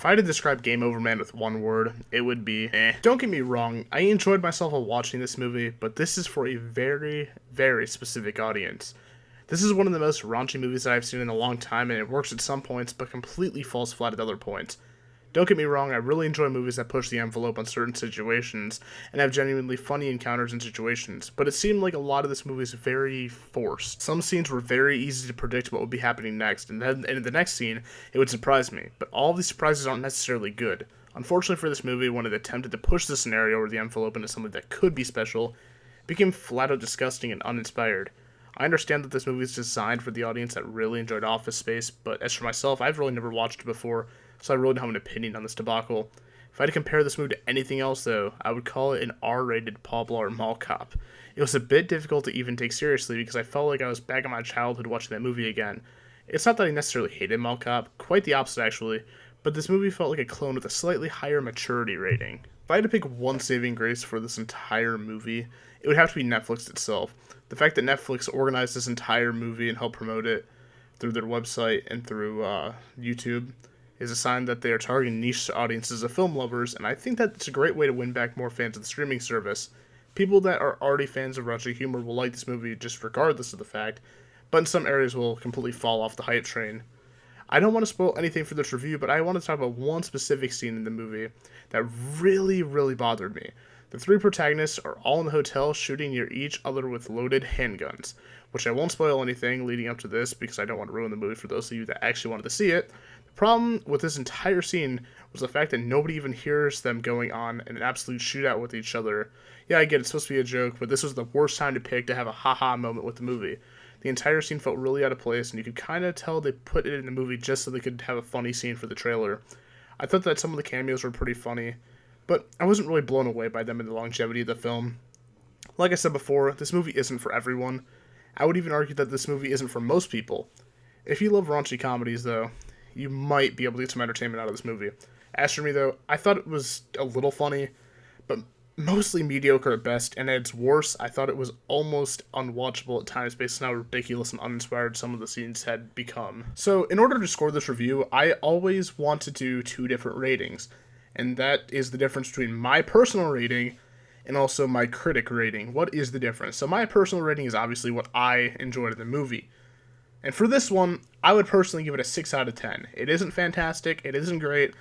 I had to describe Game Over Man with one word, it would be eh. Don't get me wrong, I enjoyed myself while watching this movie, but this is for a very, very specific audience. This is one of the most raunchy movies that I've seen in a long time, and it works at some points, but completely falls flat at other points. Don't get me wrong, I really enjoy movies that push the envelope on certain situations, and have genuinely funny encounters and situations, but it seemed like a lot of this movie is very forced. Some scenes were very easy to predict what would be happening next, and then in the next scene, it would surprise me, but all of these surprises aren't necessarily good. Unfortunately for this movie, when it attempted to push the scenario or the envelope into something that could be special, it became flat out disgusting and uninspired. I understand that this movie is designed for the audience that really enjoyed Office Space, but as for myself, I've really never watched it before, so I really don't have an opinion on this debacle. If I had to compare this movie to anything else, though, I would call it an R-rated Paul Blart Mall Cop. It was a bit difficult to even take seriously because I felt like I was back in my childhood watching that movie again. It's not that I necessarily hated Mall Cop, quite the opposite actually, but this movie felt like a clone with a slightly higher maturity rating. If I had to pick one saving grace for this entire movie, it would have to be Netflix itself. The fact that Netflix organized this entire movie and helped promote it through their website and through YouTube is a sign that they are targeting niche audiences of film lovers, and I think that it's a great way to win back more fans of the streaming service. People that are already fans of raunchy humor will like this movie just regardless of the fact, but in some areas will completely fall off the hype train. I don't want to spoil anything for this review, but I want to talk about one specific scene in the movie that really, really bothered me. The three protagonists are all in the hotel shooting near each other with loaded handguns, which I won't spoil anything leading up to this because I don't want to ruin the movie for those of you that actually wanted to see it. The problem with this entire scene was the fact that nobody even hears them going on an absolute shootout with each other. Yeah, I get it's supposed to be a joke, but this was the worst time to pick to have a haha moment with the movie. The entire scene felt really out of place, and you could kind of tell they put it in the movie just so they could have a funny scene for the trailer. I thought that some of the cameos were pretty funny, but I wasn't really blown away by them and the longevity of the film. Like I said before, this movie isn't for everyone. I would even argue that this movie isn't for most people. If you love raunchy comedies, though, you might be able to get some entertainment out of this movie. As for me, though, I thought it was a little funny, but mostly mediocre at best, and at its worst, I thought it was almost unwatchable at times based on how ridiculous and uninspired some of the scenes had become. So, in order to score this review, I always want to do two different ratings, and that is the difference between my personal rating and also my critic rating. What is the difference? So my personal rating is obviously what I enjoyed in the movie. And for this one, I would personally give it a 6 out of 10. It isn't fantastic, it isn't great,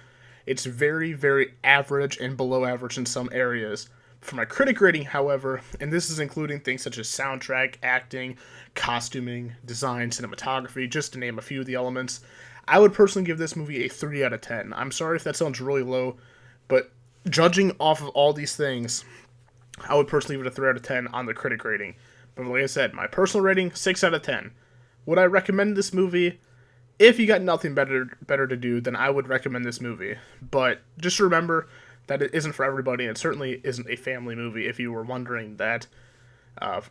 it's very, very average and below average in some areas. For my critic rating, however, and this is including things such as soundtrack, acting, costuming, design, cinematography, just to name a few of the elements, I would personally give this movie a 3 out of 10. I'm sorry if that sounds really low, but judging off of all these things, I would personally give it a 3 out of 10 on the critic rating. But like I said, my personal rating, 6 out of 10. Would I recommend this movie? If you got nothing better to do, then I would recommend this movie. But just remember that it isn't for everybody, and it certainly isn't a family movie, if you were wondering that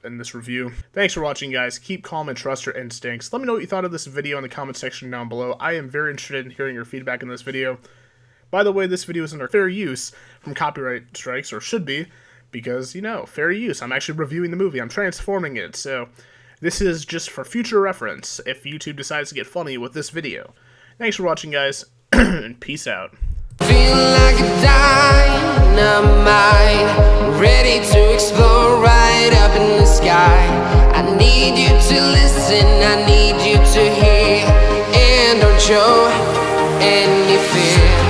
in this review. Thanks for watching, guys. Keep calm and trust your instincts. Let me know what you thought of this video in the comment section down below. I am very interested in hearing your feedback in this video. By the way, this video is under fair use from copyright strikes, or should be, because, you know, fair use. I'm actually reviewing the movie. I'm transforming it, so this is just for future reference if YouTube decides to get funny with this video. Thanks for watching, guys, and peace out. Feel like a dynamite, ready to explode right up in the sky. I need you to listen, I need you to hear, and don't show any fear.